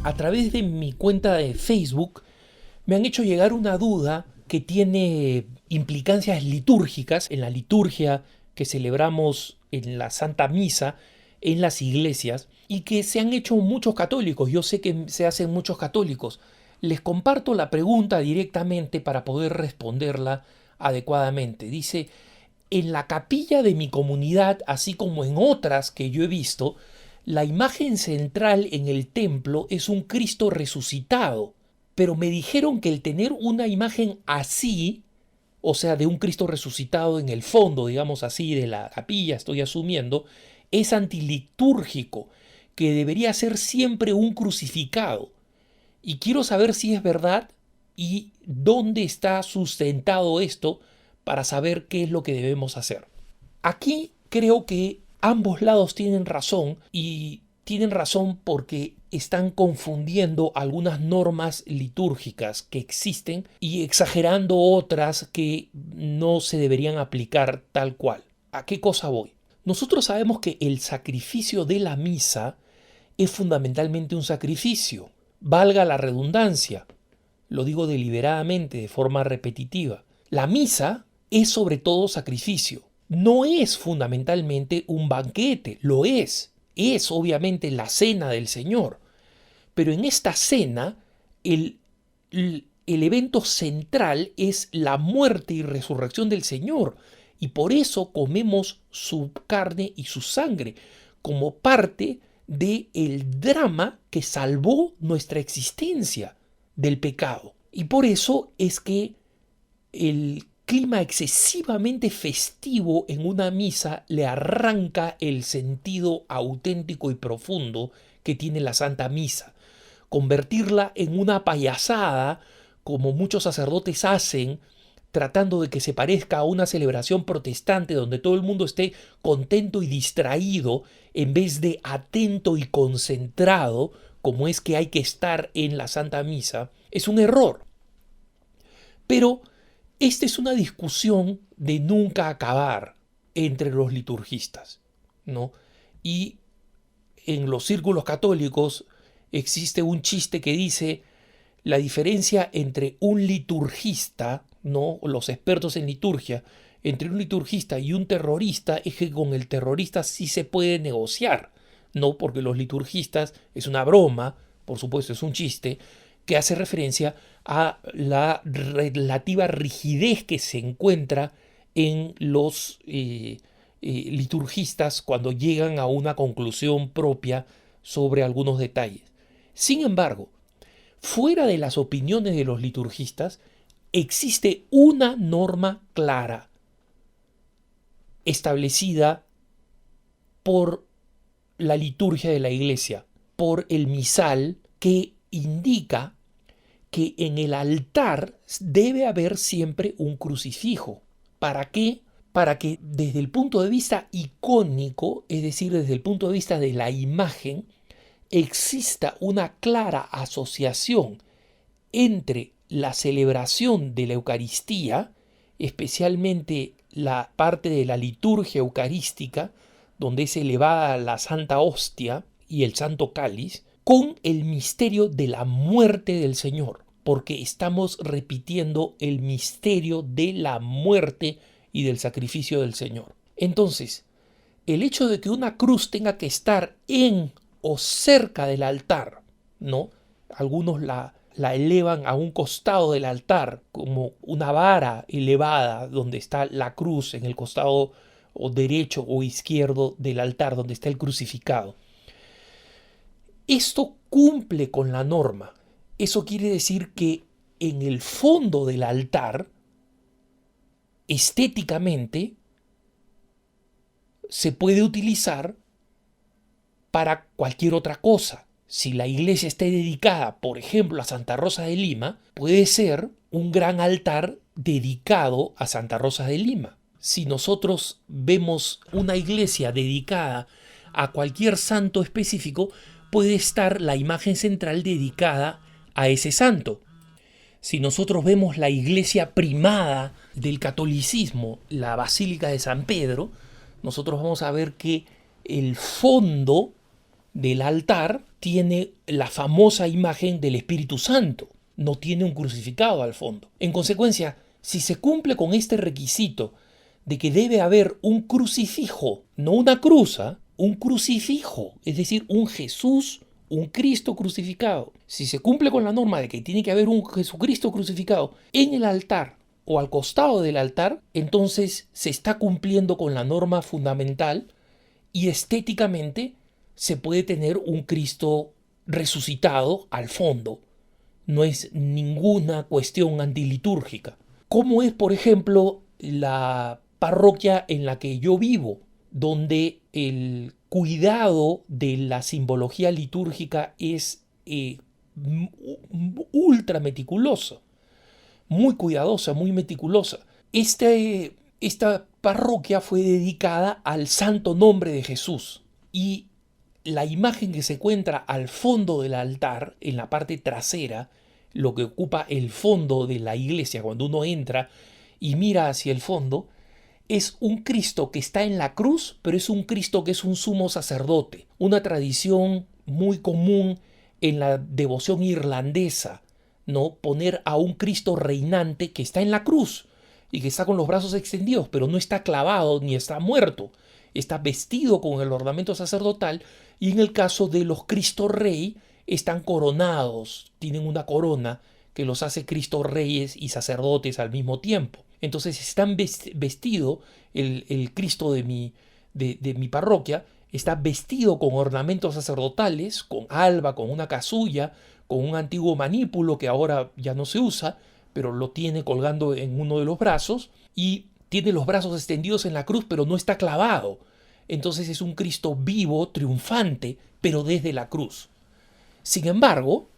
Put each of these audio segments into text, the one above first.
a través de mi cuenta de Facebook me han hecho llegar una duda que tiene implicancias litúrgicas en la liturgia que celebramos en la Santa Misa en las iglesias y que se han hecho muchos católicos. Yo sé que se hacen muchos católicos. Les comparto la pregunta directamente para poder responderla adecuadamente. Dice: en la capilla de mi comunidad, así como en otras que yo he visto, la imagen central en el templo es un Cristo resucitado. Pero me dijeron que el tener una imagen así, o sea, de un Cristo resucitado en el fondo, digamos así, de la capilla, estoy asumiendo, es antilitúrgico, que debería ser siempre un crucificado. Y quiero saber si es verdad y dónde está sustentado esto para saber qué es lo que debemos hacer. Aquí creo que ambos lados tienen razón, y tienen razón porque están confundiendo algunas normas litúrgicas que existen y exagerando otras que no se deberían aplicar tal cual. ¿A qué cosa voy? Nosotros sabemos que el sacrificio de la misa es fundamentalmente un sacrificio. Valga la redundancia, lo digo deliberadamente, de forma repetitiva. La misa es sobre todo sacrificio. No es fundamentalmente un banquete, lo es. Es obviamente la cena del Señor. Pero en esta cena, el evento central es la muerte y resurrección del Señor. Y por eso comemos su carne y su sangre, como parte del drama que salvó nuestra existencia del pecado. Y por eso es que el clima excesivamente festivo en una misa le arranca el sentido auténtico y profundo que tiene la Santa Misa. Convertirla en una payasada, como muchos sacerdotes hacen, tratando de que se parezca a una celebración protestante donde todo el mundo esté contento y distraído en vez de atento y concentrado, como es que hay que estar en la Santa Misa, es un error. Pero esta es una discusión de nunca acabar entre los liturgistas, ¿no? Y en los círculos católicos existe un chiste que dice: la diferencia entre un liturgista, ¿no?, los expertos en liturgia, entre un liturgista y un terrorista, es que con el terrorista sí se puede negociar, ¿no? Porque los liturgistas es una broma, por supuesto es un chiste, que hace referencia a la relativa rigidez que se encuentra en los liturgistas cuando llegan a una conclusión propia sobre algunos detalles. Sin embargo, fuera de las opiniones de los liturgistas, existe una norma clara establecida por la liturgia de la Iglesia, por el misal, que indica que en el altar debe haber siempre un crucifijo. ¿Para qué? Para que desde el punto de vista icónico, es decir, desde el punto de vista de la imagen, exista una clara asociación entre la celebración de la Eucaristía, especialmente la parte de la liturgia eucarística, donde es elevada la Santa Hostia y el Santo Cáliz, con el misterio de la muerte del Señor, porque estamos repitiendo el misterio de la muerte y del sacrificio del Señor. Entonces, el hecho de que una cruz tenga que estar en o cerca del altar, ¿no? Algunos la elevan a un costado del altar, como una vara elevada donde está la cruz en el costado o derecho o izquierdo del altar, donde está el crucificado. Esto cumple con la norma. Eso quiere decir que en el fondo del altar, estéticamente, se puede utilizar para cualquier otra cosa. Si la iglesia está dedicada, por ejemplo, a Santa Rosa de Lima, puede ser un gran altar dedicado a Santa Rosa de Lima. Si nosotros vemos una iglesia dedicada a cualquier santo específico, puede estar la imagen central dedicada a ese santo. Si nosotros vemos la iglesia primada del catolicismo, la Basílica de San Pedro, nosotros vamos a ver que el fondo del altar tiene la famosa imagen del Espíritu Santo, no tiene un crucificado al fondo. En consecuencia, si se cumple con este requisito de que debe haber un crucifijo, no una cruz, un crucifijo, es decir, un Jesús, un Cristo crucificado. Si se cumple con la norma de que tiene que haber un Jesucristo crucificado en el altar o al costado del altar, entonces se está cumpliendo con la norma fundamental y estéticamente se puede tener un Cristo resucitado al fondo. No es ninguna cuestión antilitúrgica. ¿Cómo es, por ejemplo, la parroquia en la que yo vivo, donde el cuidado de la simbología litúrgica es ultra meticuloso, muy cuidadosa, muy meticulosa? Esta parroquia fue dedicada al santo nombre de Jesús y la imagen que se encuentra al fondo del altar, en la parte trasera, lo que ocupa el fondo de la iglesia cuando uno entra y mira hacia el fondo, es un Cristo que está en la cruz, pero es un Cristo que es un sumo sacerdote, una tradición muy común en la devoción irlandesa, ¿no? Poner a un Cristo reinante que está en la cruz y que está con los brazos extendidos, pero no está clavado ni está muerto, está vestido con el ornamento sacerdotal, y en el caso de los Cristo Rey están coronados, tienen una corona que los hace Cristo Reyes y sacerdotes al mismo tiempo. Entonces están vestido, el Cristo de mi parroquia está vestido con ornamentos sacerdotales, con alba, con una casulla, con un antiguo manípulo que ahora ya no se usa, pero lo tiene colgando en uno de los brazos, y tiene los brazos extendidos en la cruz, pero no está clavado. Entonces es un Cristo vivo, triunfante, pero desde la cruz. Sin embargo,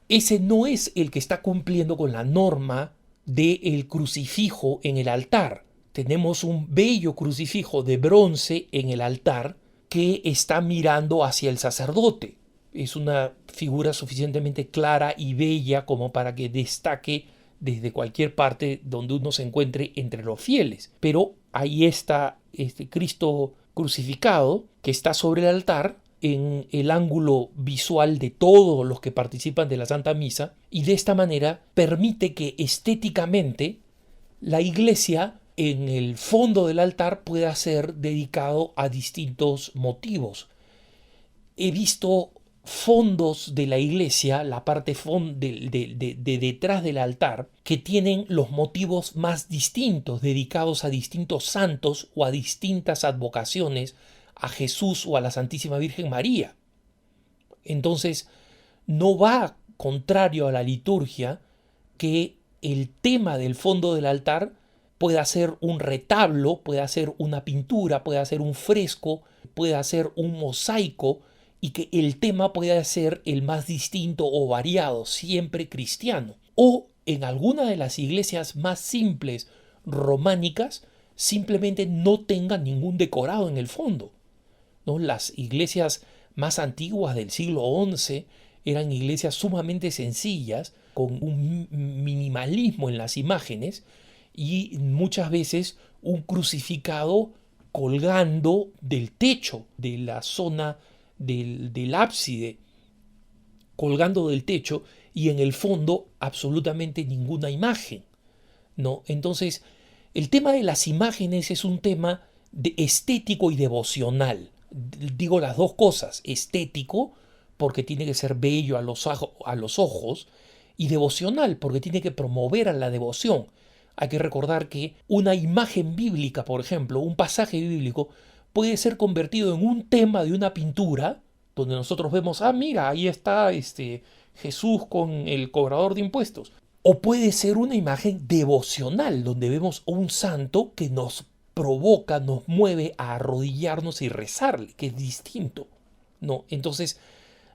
ese no es el que está cumpliendo con la norma del crucifijo en el altar. Tenemos un bello crucifijo de bronce en el altar que está mirando hacia el sacerdote. Es una figura suficientemente clara y bella como para que destaque desde cualquier parte donde uno se encuentre entre los fieles. Pero ahí está este Cristo crucificado que está sobre el altar en el ángulo visual de todos los que participan de la Santa Misa, y de esta manera permite que estéticamente la iglesia en el fondo del altar pueda ser dedicado a distintos motivos. He visto fondos de la iglesia, la parte de detrás del altar, que tienen los motivos más distintos, dedicados a distintos santos o a distintas advocaciones a Jesús o a la Santísima Virgen María. Entonces, no va contrario a la liturgia que el tema del fondo del altar pueda ser un retablo, pueda ser una pintura, pueda ser un fresco, pueda ser un mosaico, y que el tema pueda ser el más distinto o variado, siempre cristiano. O en alguna de las iglesias más simples románicas simplemente no tenga ningún decorado en el fondo, ¿no? Las iglesias más antiguas del siglo XI eran iglesias sumamente sencillas, con un minimalismo en las imágenes y muchas veces un crucificado colgando del techo de la zona del ábside, colgando del techo, y en el fondo absolutamente ninguna imagen, ¿no? Entonces, el tema de las imágenes es un tema estético y devocional. Digo las dos cosas: estético, porque tiene que ser bello a los ojos, y devocional, porque tiene que promover a la devoción. Hay que recordar que una imagen bíblica, por ejemplo, un pasaje bíblico, puede ser convertido en un tema de una pintura, donde nosotros vemos, mira, ahí está Jesús con el cobrador de impuestos. O puede ser una imagen devocional, donde vemos un santo que nos provoca, nos mueve a arrodillarnos y rezarle, que es distinto, ¿no? Entonces,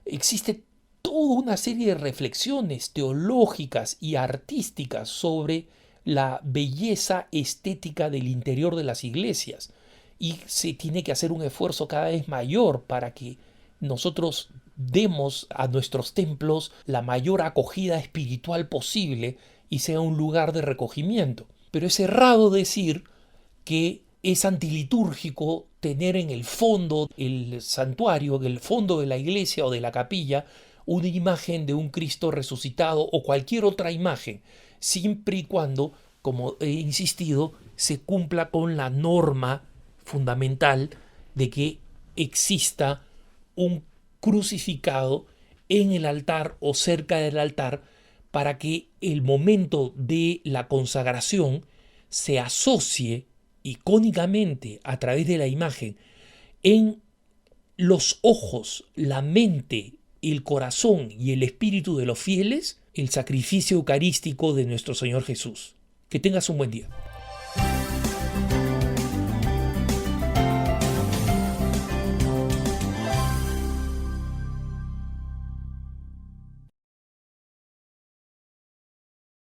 existe toda una serie de reflexiones teológicas y artísticas sobre la belleza estética del interior de las iglesias, y se tiene que hacer un esfuerzo cada vez mayor para que nosotros demos a nuestros templos la mayor acogida espiritual posible y sea un lugar de recogimiento. Pero es errado decir que es antilitúrgico tener en el fondo del santuario, en el fondo de la iglesia o de la capilla, una imagen de un Cristo resucitado o cualquier otra imagen, siempre y cuando, como he insistido, se cumpla con la norma fundamental de que exista un crucificado en el altar o cerca del altar para que el momento de la consagración se asocie icónicamente a través de la imagen en los ojos, la mente, el corazón y el espíritu de los fieles el sacrificio eucarístico de nuestro Señor Jesús. Que tengas un buen día.